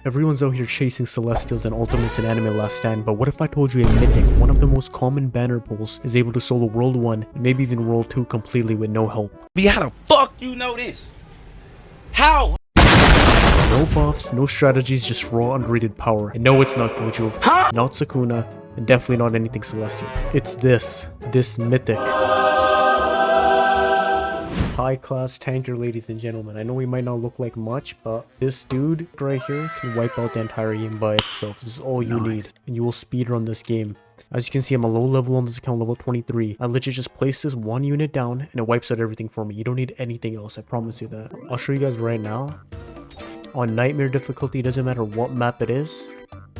Everyone's out here chasing Celestials and Ultimates in Anime Last Stand, but what if I told you a Mythic, one of the most common banner pulls, is able to solo World 1 and maybe even World 2 completely with no help? But how the fuck you know this? How? No buffs, no strategies, just raw underrated power. And no, it's not Gojo, not Sukuna, and definitely not anything Celestial. It's this Mythic. High class tanker, ladies and gentlemen. I know he might not look like much, but this dude right here can wipe out the entire game by itself. This is all you need, and you will speedrun this game. As you can see, I'm a low level on this account, level 23. I literally just place this one unit down and it wipes out everything for me. You don't need anything else, I promise you that. I'll show you guys right now. On nightmare difficulty, it doesn't matter what map it is.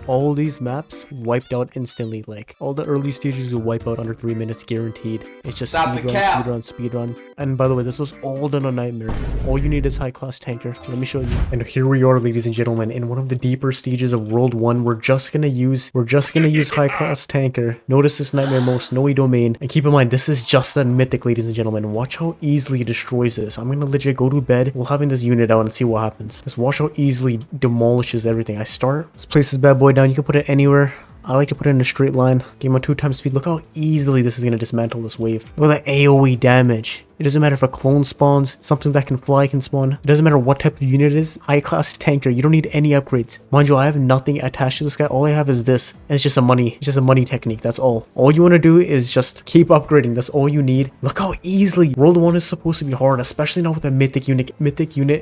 All these maps wiped out instantly. Like all the early stages will wipe out under 3 minutes guaranteed. It's just speedrun. And by the way, this was all done on nightmare. All you need is high class tanker. Let me show you. And here we are, ladies and gentlemen, in one of the deeper stages of World 1. We're just gonna use high class tanker. Notice this nightmare mode, snowy domain. And keep in mind, this is just a mythic, ladies and gentlemen. Watch how easily it destroys this. I'm gonna legit go to bed while having this unit out and see what happens. Just watch how easily demolishes everything. Let's place this bad boy down. You can put it anywhere. I like to put it in a straight line. Game on 2x speed. Look how easily this is going to dismantle this wave. Look at that AoE damage. It doesn't matter if a clone spawns, something that can fly can spawn. It doesn't matter what type of unit it is. High class tanker. You don't need any upgrades. Mind you, I have nothing attached to this guy. All I have is this. And it's just a money technique. That's all. All you want to do is just keep upgrading. That's all you need. Look how easily. World 1 is supposed to be hard, especially not with a mythic unit.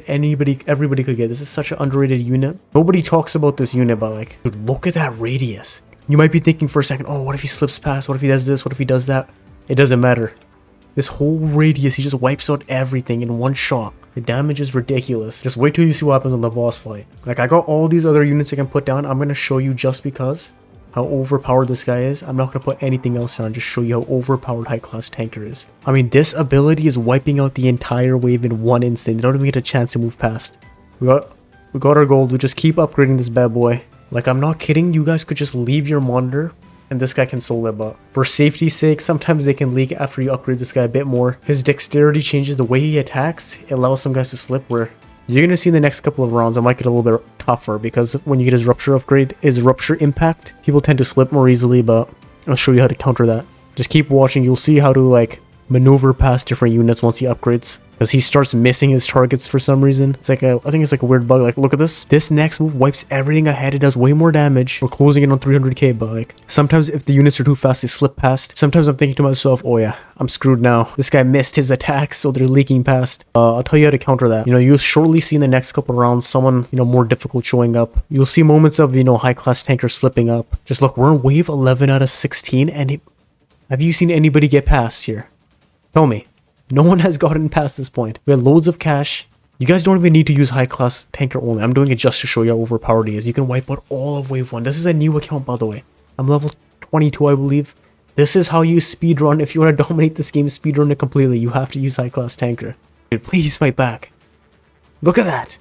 Everybody could get. This is such an underrated unit. Nobody talks about this unit, but like, dude, look at that radius. You might be thinking for a second, oh, what if he slips past? What if he does this? What if he does that? It doesn't matter. This whole radius, he just wipes out everything in one shot. The damage is ridiculous. Just wait till you see what happens on the boss fight. Like, I got all these other units I can put down. I'm going to show you just because how overpowered this guy is. I'm not going to put anything else down. Just show you how overpowered high class tanker is. I mean, this ability is wiping out the entire wave in one instant. You don't even get a chance to move past. We got our gold. We just keep upgrading this bad boy. Like, I'm not kidding, you guys could just leave your monitor and this guy can solo it, but for safety's sake, sometimes they can leak after you upgrade this guy a bit more. His dexterity changes, the way he attacks, it allows some guys to slip where you're going to see in the next couple of rounds, it might get a little bit tougher because when you get his rupture upgrade, his rupture impact, people tend to slip more easily, but I'll show you how to counter that. Just keep watching, you'll see how to like maneuver past different units once he upgrades. Because he starts missing his targets for some reason. It's like I think it's like a weird bug. Like, look at this. This next move wipes everything ahead. It does way more damage. We're closing in on 300k, but like, sometimes if the units are too fast, they slip past. Sometimes I'm thinking to myself, oh yeah, I'm screwed now. This guy missed his attacks, so they're leaking past. I'll tell you how to counter that. You know, you'll shortly see in the next couple rounds, someone, you know, more difficult showing up. You'll see moments of, you know, high class tanker slipping up. Just look, we're in wave 11 out of 16, and have you seen anybody get past here? Tell me. No one has gotten past this point. We had loads of cash. You guys don't even need to use high class tanker only. I'm doing it just to show you how overpowered he is. You can wipe out all of wave 1. This is a new account, by the way. I'm level 22, I believe. This is how you speedrun. If you want to dominate this game, speedrun it completely. You have to use high class tanker. Dude, please fight back. Look at that.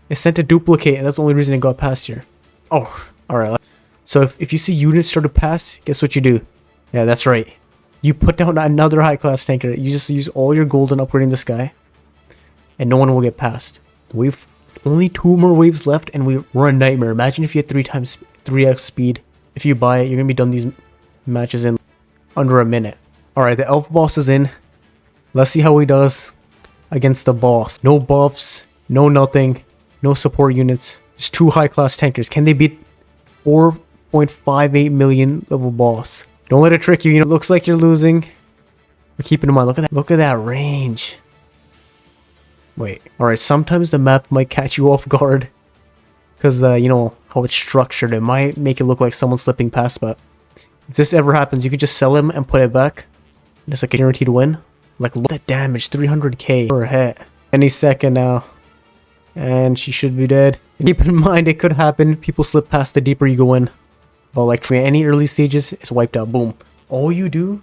It sent a duplicate, and that's the only reason it got past here. Oh, alright. So if you see units start to pass, guess what you do? Yeah, that's right. You put down another high class tanker. You just use all your gold on upgrading this guy. And no one will get past. We've only 2 more waves left and we're a nightmare. Imagine if you had 3x speed. If you buy it, you're going to be done these matches in under a minute. Alright, the elf boss is in. Let's see how he does against the boss. No buffs, no nothing, no support units. Just 2 high class tankers. Can they beat 4.58 million level boss? Don't let it trick you. You know, it looks like you're losing. But keep in mind, look at that. Look at that range. Wait. Alright, sometimes the map might catch you off guard. Because, you know, how it's structured. It might make it look like someone's slipping past, but if this ever happens, you could just sell him and put it back. And it's like a guaranteed win. Like, look at that damage. 300k per hit. Any second now. And she should be dead. Keep in mind, it could happen. People slip past the deeper you go in. But like for any early stages, it's wiped out. Boom. All you do,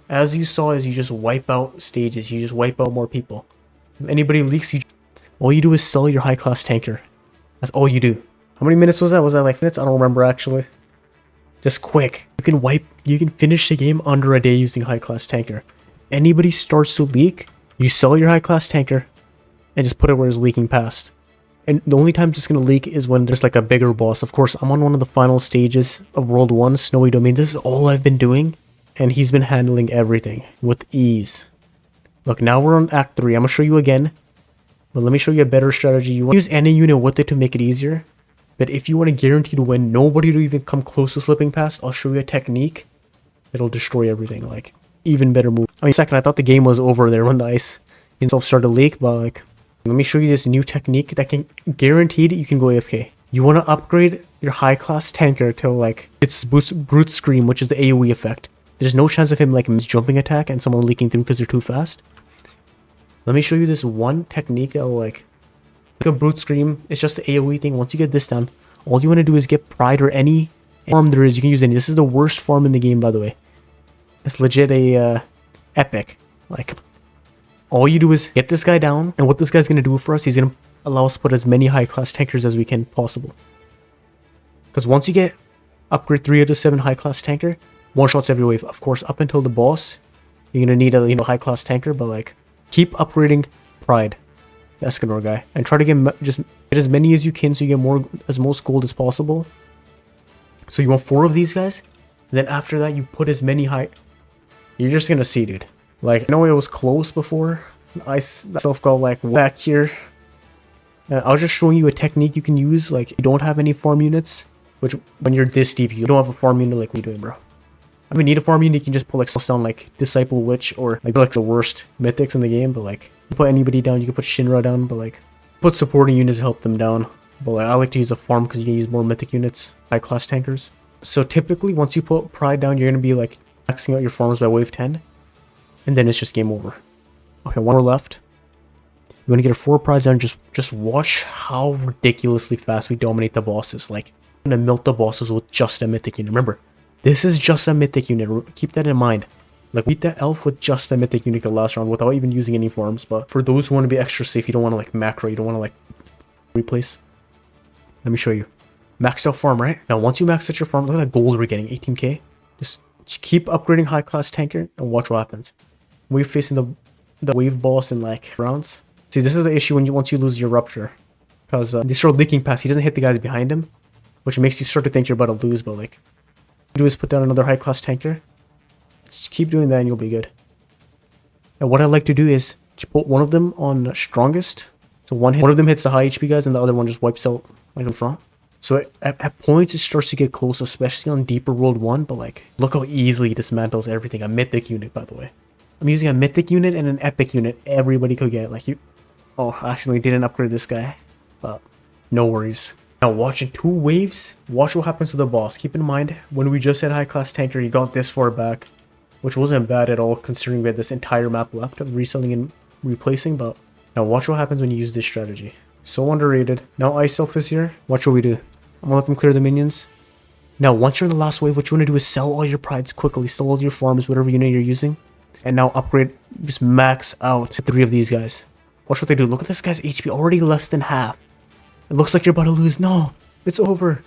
as you saw, is you just wipe out stages. You just wipe out more people. If anybody leaks, all you do is sell your high class tanker. That's all you do. How many minutes was that? Was that like minutes? I don't remember actually. Just quick. You can finish the game under a day using high class tanker. Anybody starts to leak, you sell your high class tanker and just put it where it's leaking past. And the only time it's just gonna leak is when there's like a bigger boss. Of course, I'm on one of the final stages of World 1, Snowy Domain. This is all I've been doing, and he's been handling everything with ease. Look, now we're on Act 3. I'm gonna show you again, but let me show you a better strategy. You want to use any unit with it to make it easier, but if you want to guarantee to win, nobody to even come close to slipping past, I'll show you a technique that'll destroy everything. Like, even better move. I mean, second, I thought the game was over there when the ice himself started to leak, but like, let me show you this new technique that can guaranteed you can go AFK. You want to upgrade your high class tanker till like it's brute scream, which is the AoE effect. There's no chance of him like jumping attack and someone leaking through because they're too fast. Let me show you this one technique that'll like a brute scream. It's just the AoE thing. Once you get this done, all you want to do is get pride or any farm there is. You can use any. This is the worst farm in the game, by the way. It's legit a epic. Like, all you do is get this guy down, and what this guy's gonna do for us, he's gonna allow us to put as many high class tankers as we can possible. Because once you get upgrade 3 out of 7 high class tanker, one shots every wave. Of course, up until the boss, you're gonna need a high class tanker, but like keep upgrading pride, the Escanor guy, and try to just get as many as you can so you get most gold as possible. So you want 4 of these guys, and then after that you put as many high. You're just gonna see, dude. Like, I know it was close before. I myself got like back here. I was just showing you a technique you can use. Like, you don't have any farm units, which when you're this deep, you don't have a farm unit. Like, what are you doing, bro? I mean, need a farm unit, you can just put like stuff down like Disciple Witch or like the worst mythics in the game. But like, you put anybody down, you can put Shinra down. But like, put supporting units to help them down. But like, I like to use a farm because you can use more mythic units, high class tankers. So typically, once you put pride down, you're gonna be like maxing out your farms by wave 10. And then it's just game over. Okay, 1 more left. You want to get our 4 prides down. Just watch how ridiculously fast we dominate the bosses. Like, I'm gonna melt the bosses with just a mythic unit. Remember, this is just a mythic unit. Keep that in mind. Like, beat that elf with just a mythic unit the last round without even using any farms. But for those who want to be extra safe, you don't want to like macro. You don't want to like replace. Let me show you. Maxed out farm, right? Now, once you max out your farm, look at that gold we're getting, 18k. Just keep upgrading high class tanker and watch what happens. We're facing the wave boss in like rounds. See, this is the issue once you lose your rupture, because they start leaking past. He doesn't hit the guys behind him, which makes you start to think you're about to lose. But like, what you do is put down another high class tanker. Just keep doing that, and you'll be good. And what I like to do is put one of them on strongest, so one of them hits the high HP guys, and the other one just wipes out like in front. So at points it starts to get close, especially on deeper World 1. But like, look how easily he dismantles everything. A mythic unit, by the way. I'm using a mythic unit and an epic unit everybody could get. Like, oh, I accidentally didn't upgrade this guy, but no worries. Now, watching 2 waves, watch what happens to the boss. Keep in mind, when we just had high class tanker, he got this far back, which wasn't bad at all considering we had this entire map left of reselling and replacing. But now watch what happens when you use this strategy. So underrated. Now Ice Elf is here. Watch what we do. I'm gonna let them clear the minions. Now, once you're in the last wave, what you want to do is sell all your prides quickly. Sell all your farms, whatever unit you're using. And now upgrade, just max out 3 of these guys. Watch what they do. Look at this guy's HP, already less than half. It looks like you're about to lose. No, it's over.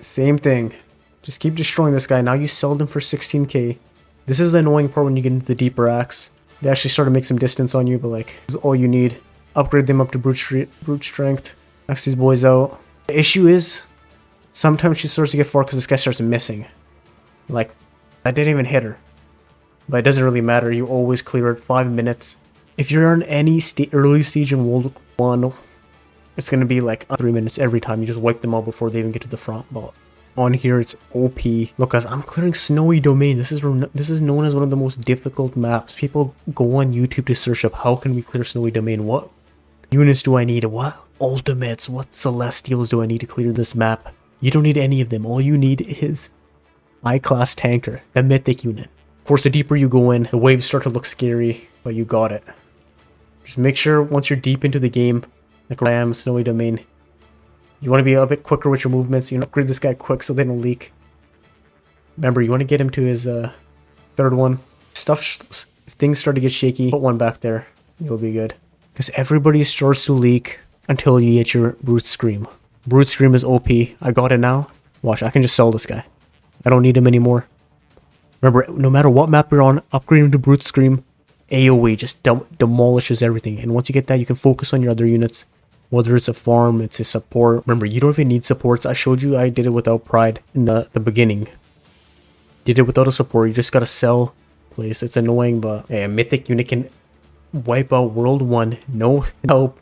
Same thing. Just keep destroying this guy. Now you sell them for 16k. This is the annoying part when you get into the deeper acts. They actually start to make some distance on you, but like, this is all you need. Upgrade them up to brute strength. Max these boys out. The issue is, sometimes she starts to get far because this guy starts missing. Like, I didn't even hit her. But it doesn't really matter. You always clear it 5 minutes. If you're on any early stage in World 1, it's going to be like 3 minutes every time. You just wipe them out before they even get to the front. But on here, it's OP. Look, guys, I'm clearing Snowy Domain. This is known as one of the most difficult maps. People go on YouTube to search up, how can we clear Snowy Domain? What units do I need? What ultimates? What celestials do I need to clear this map? You don't need any of them. All you need is high class tanker, the mythic unit. Of course, the deeper you go in, the waves start to look scary, but you got it. Just make sure once you're deep into the game, like I am, Snowy Domain, you want to be a bit quicker with your movements. You know, upgrade this guy quick so they don't leak. Remember, you want to get him to his 3rd one. If things start to get shaky, put one back there. You'll be good. Because everybody starts to leak until you get your Brute Scream. Brute Scream is OP. I got it now. Watch, I can just sell this guy. I don't need him anymore. Remember, no matter what map you're on, upgrading to Brute Scream, AoE just demolishes everything. And once you get that, you can focus on your other units. Whether it's a farm, it's a support. Remember, you don't even need supports. I showed you I did it without pride in the beginning. Did it without a support. You just gotta sell place. It's annoying, but a mythic unit can wipe out world 1. No help.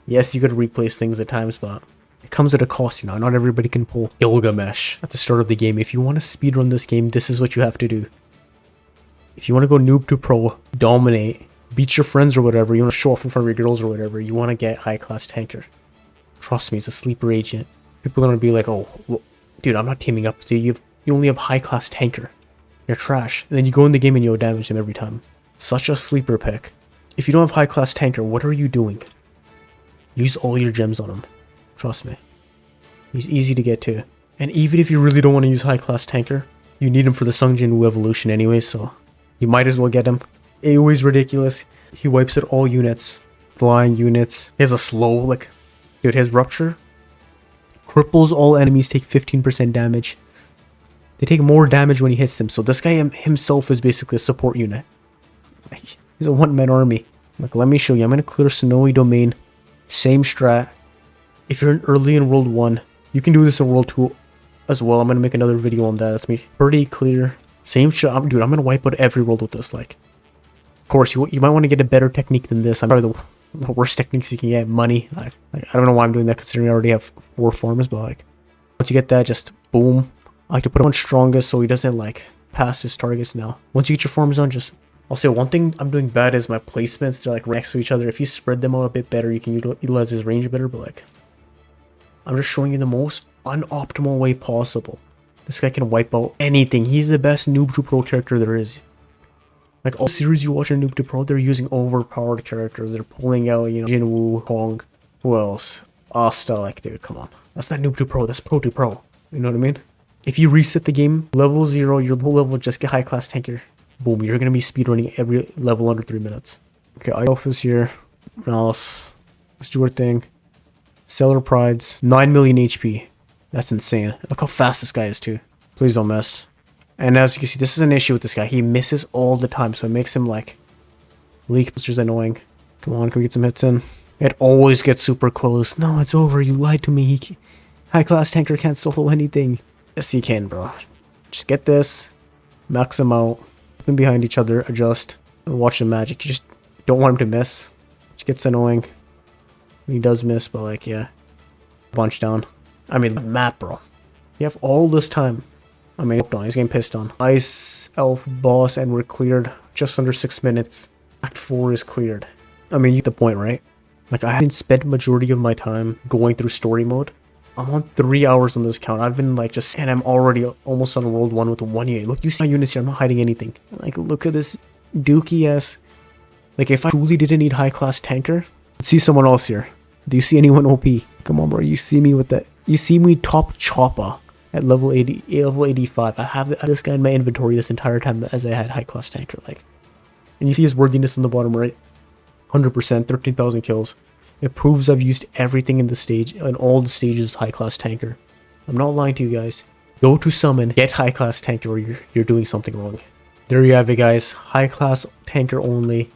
Yes, you could replace things at times, but it comes at a cost, you know. Not everybody can pull Gilgamesh at the start of the game. If you want to speedrun this game, this is what you have to do. If you want to go noob to pro, dominate, beat your friends or whatever, you want to show off in front of your girls or whatever, you want to get high class tanker. Trust me, it's a sleeper agent. People are going to be like, oh, well, dude, I'm not teaming up. Dude, you only have high class tanker. You're trash. And then you go in the game and you'll damage them every time. Such a sleeper pick. If you don't have high class tanker, what are you doing? Use all your gems on him. Trust me. He's easy to get to. And even if you really don't want to use high class tanker, you need him for the Sung Jin Woo evolution anyway, so you might as well get him. AoE's ridiculous. He wipes out all units. Flying units. He has a slow, like, dude, his rupture cripples all enemies, take 15% damage. They take more damage when he hits them, so this guy himself is basically a support unit. Like, he's a one-man army. Like, let me show you. I'm gonna clear Snowy Domain. Same strat. If you're early in World 1, you can do this in World 2 as well. I'm gonna make another video on that. That's me pretty clear. Same shot. Dude, I'm gonna wipe out every world with this. Like, of course, you might want to get a better technique than this. I'm probably the worst techniques you can get. Money. Like, I don't know why I'm doing that considering I already have 4 farms, but like, once you get that, just boom. I like to put him on strongest so he doesn't like pass his targets now. Once you get your farms on, just... I'll say one thing I'm doing bad is my placements. They're like next to each other. If you spread them out a bit better, you can utilize his range better, but like, I'm just showing you the most unoptimal way possible. This guy can wipe out anything. He's the best noob to pro character there is. Like, all series you watch on noob to pro, they're using overpowered characters. They're pulling out, you know, Jinwoo, Kong. Who else? Asta, like, dude, come on. That's not noob to pro, that's pro to pro. You know what I mean? If you reset the game, level 0, your low level, just get high class tanker. Boom, you're gonna be speedrunning every level under 3 minutes. Okay, Alpha's here. Now let's do our thing. Seller Prides, 9 million HP. That's insane. Look how fast this guy is too. Please don't miss. And as you can see, this is an issue with this guy. He misses all the time, so it makes him like leak, which is annoying. Come on, can we get some hits in? It always gets super close. No, it's over. You lied to me. High class tanker can't solo anything. Yes, he can, bro. Just get this, max him out, put them behind each other, adjust, and watch the magic. You just don't want him to miss. Which gets annoying. He does miss, but like, yeah. Bunch down. I mean, the map, bro. You have all this time. I mean, he's getting pissed on. Ice Elf boss, and we're cleared. Just under 6 minutes. Act 4 is cleared. I mean, you get the point, right? Like, I haven't spent majority of my time going through story mode. I'm on 3 hours on this count. I've been like just, and I'm already almost on World 1 with 1 unit. Look, you see my units here. I'm not hiding anything. Like, look at this dookie ass. Like, if I truly didn't need high class tanker, I'd see someone else here. Do you see anyone OP? Come on, bro. You see me with that. You see me top chopper at level 80, level 85. I have this guy in my inventory this entire time as I had high class tanker. Like, and you see his worthiness on the bottom right. 100%, 13,000 kills. It proves I've used everything in the stage, in all the stages, high class tanker. I'm not lying to you guys. Go to summon, get high class tanker, or you're doing something wrong. There you have it, guys. High class tanker only.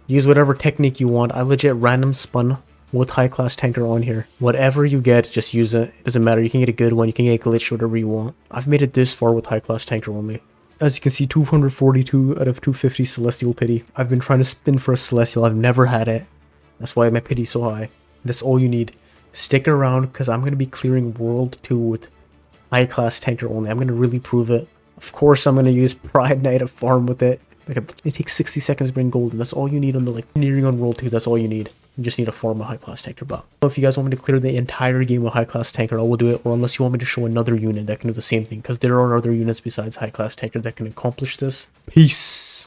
Use whatever technique you want. I legit random spun with high class tanker on here. Whatever you get, just use it. Doesn't matter. You can get a good one. You can get a glitch, whatever you want. I've made it this far with high class tanker only. As you can see, 242 out of 250 Celestial Pity. I've been trying to spin for a Celestial. I've never had it. That's why my pity's so high. That's all you need. Stick around, because I'm going to be clearing World 2 with high class tanker only. I'm going to really prove it. Of course, I'm going to use Pride Knight to farm with it. Like, it takes 60 seconds to bring gold, and that's all you need on the, like, nearing on World 2. That's all you need. You just need to farm a high class tanker. But if you guys want me to clear the entire game with high class tanker, I will do it. Or unless you want me to show another unit that can do the same thing, because there are other units besides high class tanker that can accomplish this. Peace.